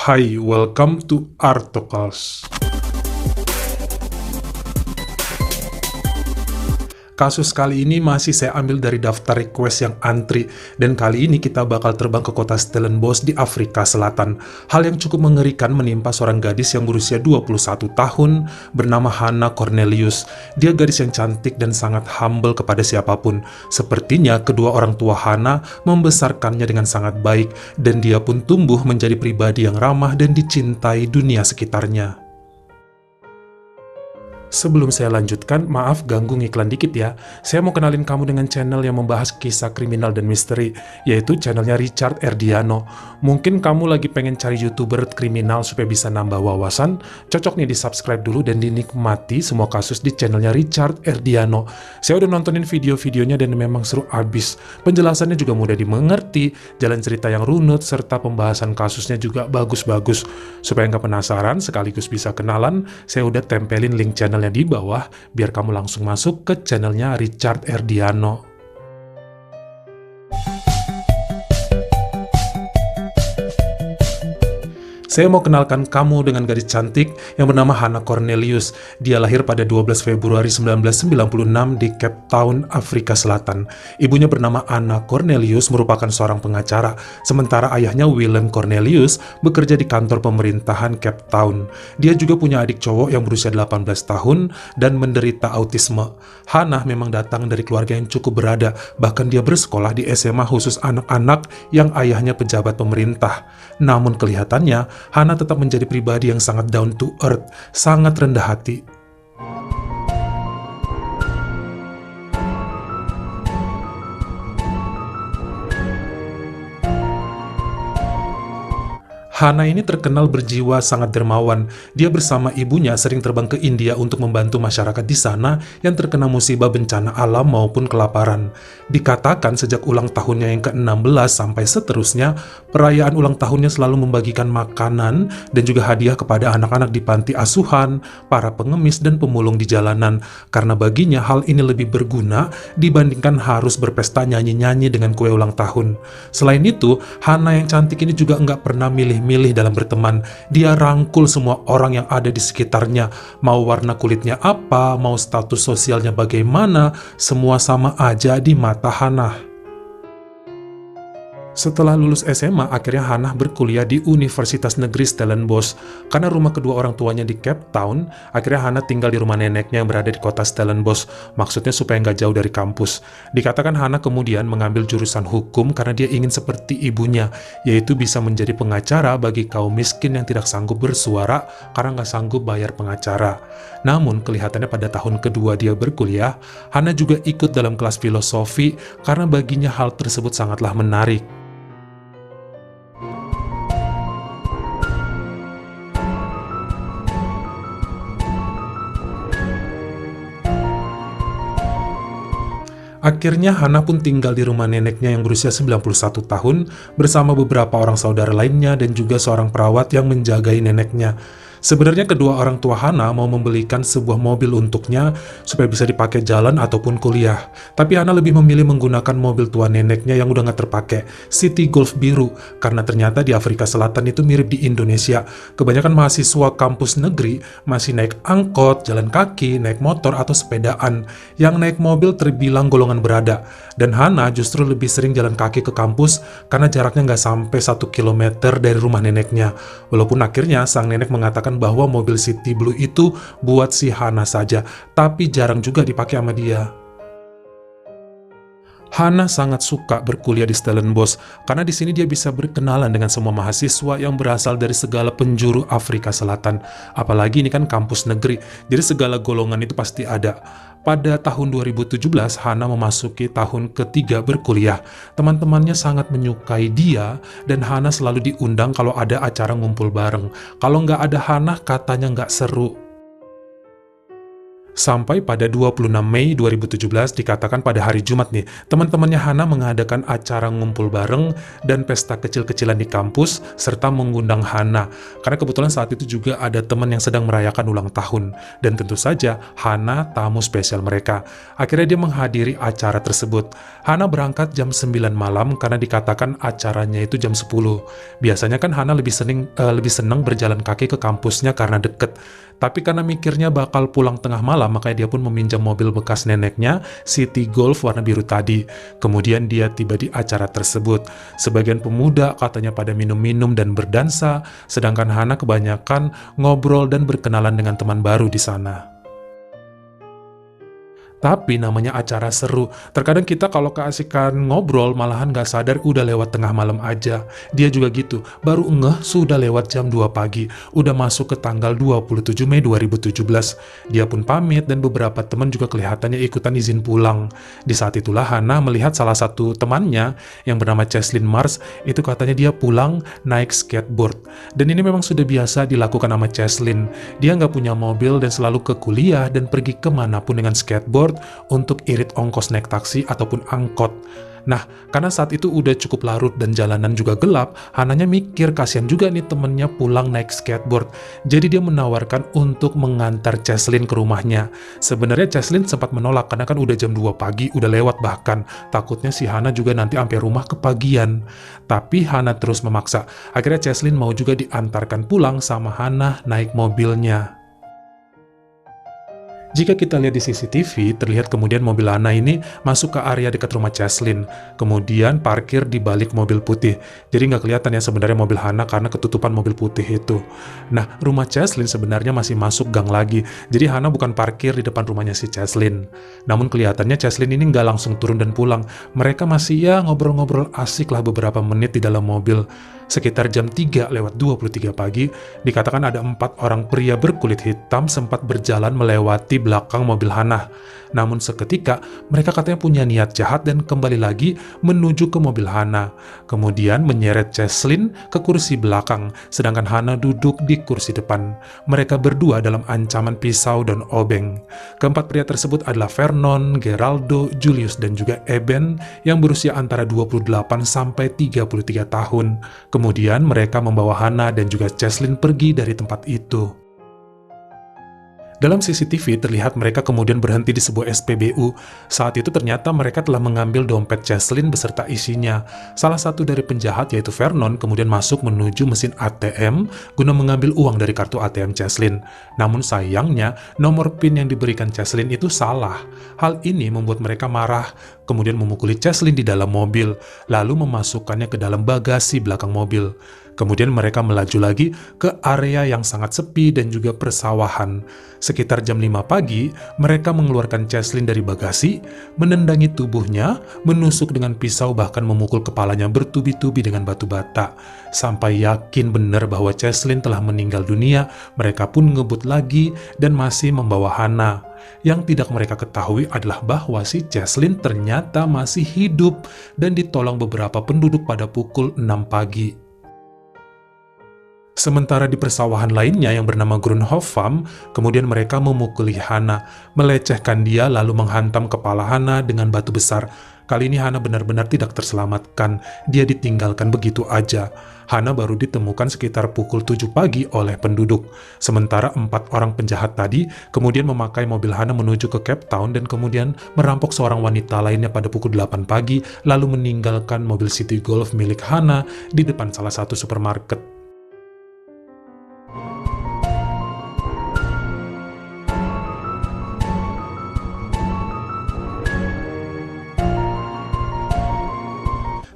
Hai, welcome to Artocals. Kasus kali ini masih saya ambil dari daftar request yang antri, dan kali ini kita bakal terbang ke kota Stellenbosch di Afrika Selatan. Hal yang cukup mengerikan menimpa seorang gadis yang berusia 21 tahun bernama Hannah Cornelius. Dia gadis yang cantik dan sangat humble kepada siapapun. Sepertinya kedua orang tua Hannah membesarkannya dengan sangat baik, dan dia pun tumbuh menjadi pribadi yang ramah dan dicintai dunia sekitarnya. Sebelum saya lanjutkan, maaf ganggu ngiklan dikit ya. Saya mau kenalin kamu dengan channel yang membahas kisah kriminal dan misteri, yaitu channelnya Richard Erdiano. Mungkin kamu lagi pengen cari YouTuber kriminal supaya bisa nambah wawasan, cocok nih di subscribe dulu dan dinikmati semua kasus di channelnya Richard Erdiano. Saya udah nontonin video-videonya dan memang seru abis. Penjelasannya juga mudah dimengerti, jalan cerita yang runut, serta pembahasan kasusnya juga bagus-bagus. Supaya nggak penasaran sekaligus bisa kenalan, saya udah tempelin link channel di bawah, biar kamu langsung masuk ke channelnya Richard Erdiano. Saya mau kenalkan kamu dengan gadis cantik yang bernama Hannah Cornelius. Dia lahir pada 12 Februari 1996 di Cape Town, Afrika Selatan. Ibunya bernama Anna Cornelius merupakan seorang pengacara, sementara ayahnya Willem Cornelius bekerja di kantor pemerintahan Cape Town. Dia juga punya adik cowok yang berusia 18 tahun dan menderita autisme. Hannah memang datang dari keluarga yang cukup berada, bahkan dia bersekolah di SMA khusus anak-anak yang ayahnya pejabat pemerintah. Namun kelihatannya Hannah tetap menjadi pribadi yang sangat down to earth, sangat rendah hati. Hannah ini terkenal berjiwa sangat dermawan. Dia bersama ibunya sering terbang ke India untuk membantu masyarakat di sana yang terkena musibah bencana alam maupun kelaparan. Dikatakan sejak ulang tahunnya yang ke-16 sampai seterusnya, perayaan ulang tahunnya selalu membagikan makanan dan juga hadiah kepada anak-anak di panti asuhan, para pengemis dan pemulung di jalanan, karena baginya hal ini lebih berguna dibandingkan harus berpesta nyanyi-nyanyi dengan kue ulang tahun. Selain itu, Hannah yang cantik ini juga nggak pernah milih dalam berteman. Dia rangkul semua orang yang ada di sekitarnya. Mau warna kulitnya apa, mau status sosialnya bagaimana, semua sama aja di mata Hannah. Setelah lulus SMA, akhirnya Hannah berkuliah di Universitas Negeri Stellenbosch. Karena rumah kedua orang tuanya di Cape Town, akhirnya Hannah tinggal di rumah neneknya yang berada di kota Stellenbosch. Maksudnya supaya nggak jauh dari kampus. Dikatakan Hannah kemudian mengambil jurusan hukum karena dia ingin seperti ibunya, yaitu bisa menjadi pengacara bagi kaum miskin yang tidak sanggup bersuara karena nggak sanggup bayar pengacara. Namun, kelihatannya pada tahun kedua dia berkuliah, Hannah juga ikut dalam kelas filosofi karena baginya hal tersebut sangatlah menarik. Akhirnya Hannah pun tinggal di rumah neneknya yang berusia 91 tahun bersama beberapa orang saudara lainnya dan juga seorang perawat yang menjagai neneknya. Sebenarnya kedua orang tua Hannah mau membelikan sebuah mobil untuknya supaya bisa dipakai jalan ataupun kuliah. Tapi Hannah lebih memilih menggunakan mobil tua neneknya yang udah nggak terpakai, City Golf biru, karena ternyata di Afrika Selatan itu mirip di Indonesia. Kebanyakan mahasiswa kampus negeri masih naik angkot, jalan kaki, naik motor atau sepedaan. Yang naik mobil terbilang golongan berada. Dan Hannah justru lebih sering jalan kaki ke kampus karena jaraknya nggak sampai 1 kilometer dari rumah neneknya. Walaupun akhirnya sang nenek mengatakan bahwa mobil City Blue itu buat si Hannah saja, tapi jarang juga dipakai sama dia. Hannah sangat suka berkuliah di Stellenbosch karena di sini dia bisa berkenalan dengan semua mahasiswa yang berasal dari segala penjuru Afrika Selatan. Apalagi ini kan kampus negeri, jadi segala golongan itu pasti ada. Pada tahun 2017, Hannah memasuki tahun ketiga berkuliah. Teman-temannya sangat menyukai dia dan Hannah selalu diundang kalau ada acara ngumpul bareng. Kalau nggak ada Hannah, katanya nggak seru. Sampai pada 26 Mei 2017 dikatakan pada hari Jumat nih, teman-temannya Hana mengadakan acara ngumpul bareng dan pesta kecil-kecilan di kampus serta mengundang Hana. Karena kebetulan saat itu juga ada teman yang sedang merayakan ulang tahun. Dan tentu saja Hana tamu spesial mereka. Akhirnya dia menghadiri acara tersebut. Hana berangkat jam 9 malam karena dikatakan acaranya itu jam 10. Biasanya kan Hana lebih senang berjalan kaki ke kampusnya karena deket. Tapi karena mikirnya bakal pulang tengah malam, makanya dia pun meminjam mobil bekas neneknya, City Golf warna biru tadi. Kemudian dia tiba di acara tersebut. Sebagian pemuda katanya pada minum-minum dan berdansa, sedangkan Hana kebanyakan ngobrol dan berkenalan dengan teman baru di sana. Tapi namanya acara seru. Terkadang kita kalau keasikan ngobrol malahan gak sadar udah lewat tengah malam aja. Dia juga gitu, baru ngeh sudah lewat jam 2 pagi. Udah masuk ke tanggal 27 Mei 2017. Dia pun pamit dan beberapa teman juga kelihatannya ikutan izin pulang. Di saat itulah Hana melihat salah satu temannya yang bernama Cheslin Mars, itu katanya dia pulang naik skateboard. Dan ini memang sudah biasa dilakukan sama Cheslin. Dia nggak punya mobil dan selalu ke kuliah dan pergi kemanapun dengan skateboard untuk irit ongkos naik taksi ataupun angkot. Nah, karena saat itu udah cukup larut dan jalanan juga gelap, Hananya mikir kasihan juga nih temennya pulang naik skateboard. Jadi dia menawarkan untuk mengantar Cheslin ke rumahnya. Sebenarnya Cheslin sempat menolak karena kan udah jam 2 pagi, udah lewat bahkan. Takutnya si Hana juga nanti sampai rumah kepagian. Tapi Hana terus memaksa. Akhirnya Cheslin mau juga diantarkan pulang sama Hana naik mobilnya. Jika kita lihat di CCTV, terlihat kemudian mobil Hana ini masuk ke area dekat rumah Cheslin, kemudian parkir di balik mobil putih. Jadi nggak kelihatan ya sebenarnya mobil Hana karena ketutupan mobil putih itu. Nah, rumah Cheslin sebenarnya masih masuk gang lagi, jadi Hana bukan parkir di depan rumahnya si Cheslin. Namun kelihatannya Cheslin ini nggak langsung turun dan pulang. Mereka masih ya ngobrol-ngobrol asik lah beberapa menit di dalam mobil. Sekitar jam 3:23 pagi, dikatakan ada 4 orang pria berkulit hitam sempat berjalan melewati belakang mobil Hana. Namun seketika, mereka katanya punya niat jahat dan kembali lagi menuju ke mobil Hana. Kemudian menyeret Cheslin ke kursi belakang, sedangkan Hana duduk di kursi depan. Mereka berdua dalam ancaman pisau dan obeng. Keempat pria tersebut adalah Vernon, Geraldo, Julius, dan juga Eben yang berusia antara 28 sampai 33 tahun. Kemudian mereka membawa Hana dan juga Cheslin pergi dari tempat itu. Dalam CCTV terlihat mereka kemudian berhenti di sebuah SPBU. Saat itu ternyata mereka telah mengambil dompet Cheslin beserta isinya. Salah satu dari penjahat yaitu Vernon kemudian masuk menuju mesin ATM guna mengambil uang dari kartu ATM Cheslin. Namun sayangnya nomor PIN yang diberikan Cheslin itu salah. Hal ini membuat mereka marah, kemudian memukuli Cheslin di dalam mobil, lalu memasukkannya ke dalam bagasi belakang mobil. Kemudian mereka melaju lagi ke area yang sangat sepi dan juga persawahan. Sekitar jam 5 pagi, mereka mengeluarkan Cheslin dari bagasi, menendangi tubuhnya, menusuk dengan pisau bahkan memukul kepalanya bertubi-tubi dengan batu bata. Sampai yakin benar bahwa Cheslin telah meninggal dunia, mereka pun ngebut lagi dan masih membawa Hana. Yang tidak mereka ketahui adalah bahwa si Cheslin ternyata masih hidup dan ditolong beberapa penduduk pada pukul 6 pagi. Sementara di persawahan lainnya yang bernama Grunhof Farm, kemudian mereka memukuli Hana, melecehkan dia lalu menghantam kepala Hana dengan batu besar. Kali ini Hana benar-benar tidak terselamatkan, dia ditinggalkan begitu aja. Hana baru ditemukan sekitar pukul 7 pagi oleh penduduk. Sementara 4 orang penjahat tadi kemudian memakai mobil Hana menuju ke Cape Town dan kemudian merampok seorang wanita lainnya pada pukul 8 pagi, lalu meninggalkan mobil City Golf milik Hana di depan salah satu supermarket.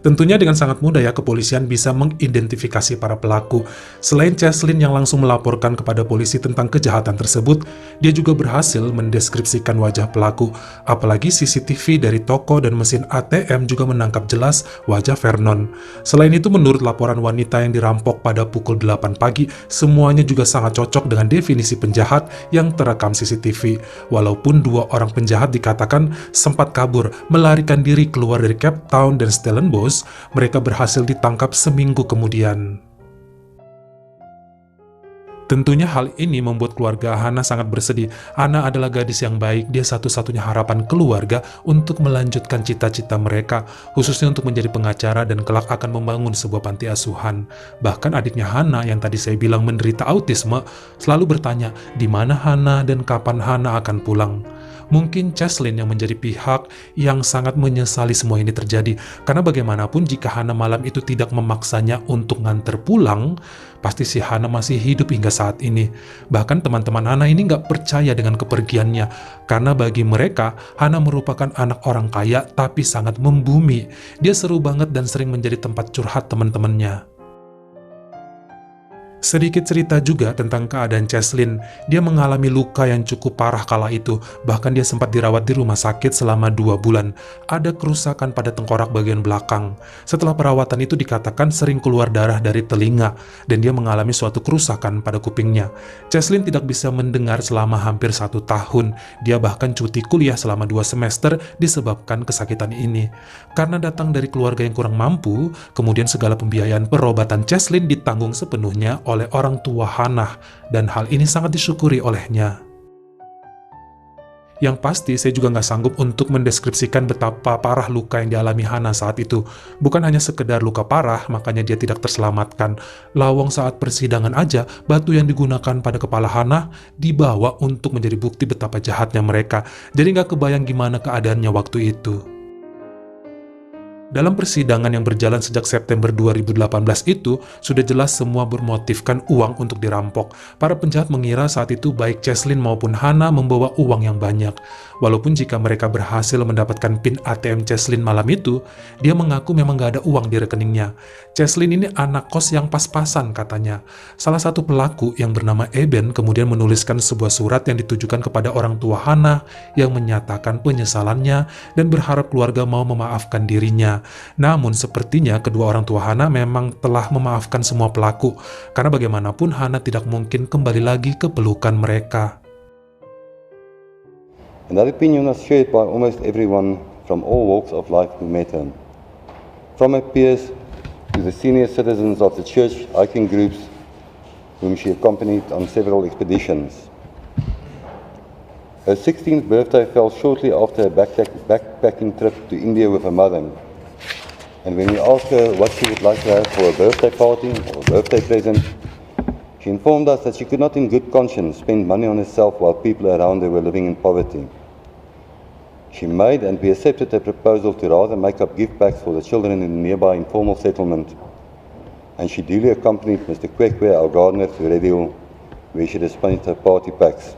Tentunya dengan sangat mudah ya kepolisian bisa mengidentifikasi para pelaku. Selain Cheslin yang langsung melaporkan kepada polisi tentang kejahatan tersebut, dia juga berhasil mendeskripsikan wajah pelaku. Apalagi CCTV dari toko dan mesin ATM juga menangkap jelas wajah Vernon. Selain itu menurut laporan wanita yang dirampok pada pukul 8 pagi, semuanya juga sangat cocok dengan definisi penjahat yang terekam CCTV. Walaupun 2 orang penjahat dikatakan sempat kabur, melarikan diri keluar dari Cape Town dan Stellenbosch, mereka berhasil ditangkap seminggu kemudian. Tentunya hal ini membuat keluarga Hana sangat bersedih. Hana adalah gadis yang baik, dia satu-satunya harapan keluarga untuk melanjutkan cita-cita mereka, khususnya untuk menjadi pengacara dan kelak akan membangun sebuah panti asuhan. Bahkan adiknya Hana yang tadi saya bilang menderita autisme, selalu bertanya, di mana Hana dan kapan Hana akan pulang. Mungkin Cheslin yang menjadi pihak yang sangat menyesali semua ini terjadi, karena bagaimanapun jika Hana malam itu tidak memaksanya untuk nganter pulang, pasti si Hana masih hidup hingga saat ini. Bahkan teman-teman Hana ini nggak percaya dengan kepergiannya, karena bagi mereka, Hana merupakan anak orang kaya tapi sangat membumi. Dia seru banget dan sering menjadi tempat curhat teman-temannya. Sedikit cerita juga tentang keadaan Cheslin. Dia mengalami luka yang cukup parah kala itu, bahkan dia sempat dirawat di rumah sakit selama 2 bulan. Ada kerusakan pada tengkorak bagian belakang. Setelah perawatan itu dikatakan sering keluar darah dari telinga, dan dia mengalami suatu kerusakan pada kupingnya. Cheslin tidak bisa mendengar selama hampir 1 tahun. Dia bahkan cuti kuliah selama 2 semester disebabkan kesakitan ini. Karena datang dari keluarga yang kurang mampu, kemudian segala pembiayaan perobatan Cheslin ditanggung sepenuhnya oleh orang tua Hana, dan hal ini sangat disyukuri olehnya. Yang pasti, saya juga nggak sanggup untuk mendeskripsikan betapa parah luka yang dialami Hana saat itu. Bukan hanya sekedar luka parah, makanya dia tidak terselamatkan. Lawang saat persidangan aja, batu yang digunakan pada kepala Hana dibawa untuk menjadi bukti betapa jahatnya mereka. Jadi nggak kebayang gimana keadaannya waktu itu. Dalam persidangan yang berjalan sejak September 2018 itu, sudah jelas semua bermotifkan uang untuk dirampok. Para penjahat mengira saat itu baik Cheslin maupun Hana membawa uang yang banyak. Walaupun jika mereka berhasil mendapatkan PIN ATM Cheslin malam itu, dia mengaku memang gak ada uang di rekeningnya. Cheslin ini anak kos yang pas-pasan katanya. Salah satu pelaku yang bernama Eben kemudian menuliskan sebuah surat yang ditujukan kepada orang tua Hana yang menyatakan penyesalannya dan berharap keluarga mau memaafkan dirinya. Namun sepertinya kedua orang tua Hana memang telah memaafkan semua pelaku, karena bagaimanapun Hana tidak mungkin kembali lagi ke pelukan mereka. And that opinion was shared by almost everyone from all walks of life who met her. From her peers to the senior citizens of the church hiking groups whom she accompanied on several expeditions. Her 16th birthday fell shortly after a backpacking trip to India with her mother. And when we asked her what she would like to have for a birthday party or a birthday present, she informed us that she could not in good conscience spend money on herself while people around her were living in poverty. She made and we accepted a proposal to rather make up gift packs for the children in the nearby informal settlement. And she duly accompanied Mr. Kwekwe, our gardener, to Redhill, where she dispensed her party packs.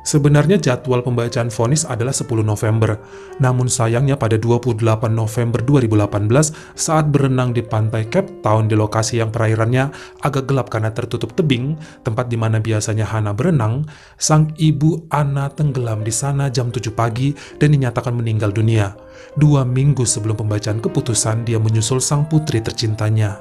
Sebenarnya jadwal pembacaan vonis adalah 10 November, namun sayangnya pada 28 November 2018 saat berenang di pantai Cape Town di lokasi yang perairannya agak gelap karena tertutup tebing, tempat di mana biasanya Hana berenang, sang ibu Anna tenggelam di sana jam 7 pagi dan dinyatakan meninggal dunia. 2 minggu sebelum pembacaan keputusan, dia menyusul sang putri tercintanya.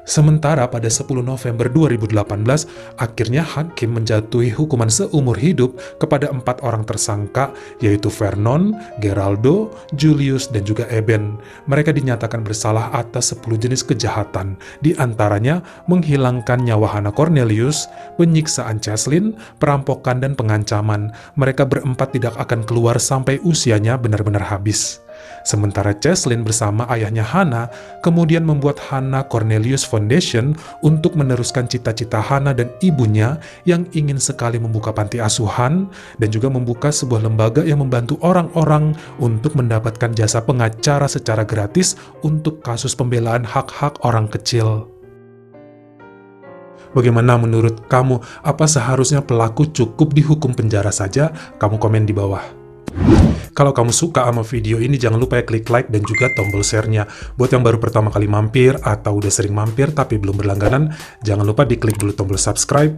Sementara pada 10 November 2018, akhirnya hakim menjatuhi hukuman seumur hidup kepada 4 orang tersangka, yaitu Vernon, Geraldo, Julius, dan juga Eben. Mereka dinyatakan bersalah atas 10 jenis kejahatan, di antaranya menghilangkan nyawa Hana Cornelius, penyiksaan Cheslin, perampokan, dan pengancaman. Mereka berempat tidak akan keluar sampai usianya benar-benar habis. Sementara Cheslin bersama ayahnya Hana kemudian membuat Hana Cornelius Foundation untuk meneruskan cita-cita Hana dan ibunya yang ingin sekali membuka panti asuhan dan juga membuka sebuah lembaga yang membantu orang-orang untuk mendapatkan jasa pengacara secara gratis untuk kasus pembelaan hak-hak orang kecil. Bagaimana menurut kamu? Apa seharusnya pelaku cukup dihukum penjara saja? Kamu komen di bawah. Kalau kamu suka sama video ini, jangan lupa ya klik like dan juga tombol share-nya. Buat yang baru pertama kali mampir atau udah sering mampir tapi belum berlangganan, jangan lupa diklik dulu tombol subscribe.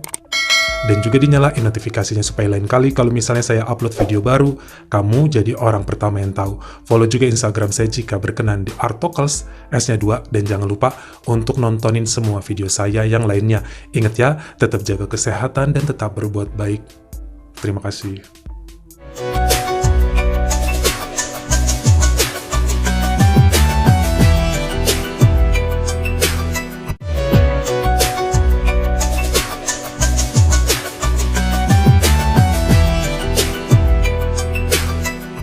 Dan juga dinyalain notifikasinya supaya lain kali kalau misalnya saya upload video baru, kamu jadi orang pertama yang tahu. Follow juga Instagram saya jika berkenan di Artokels, S-nya 2, dan jangan lupa untuk nontonin semua video saya yang lainnya. Ingat ya, tetap jaga kesehatan dan tetap berbuat baik. Terima kasih.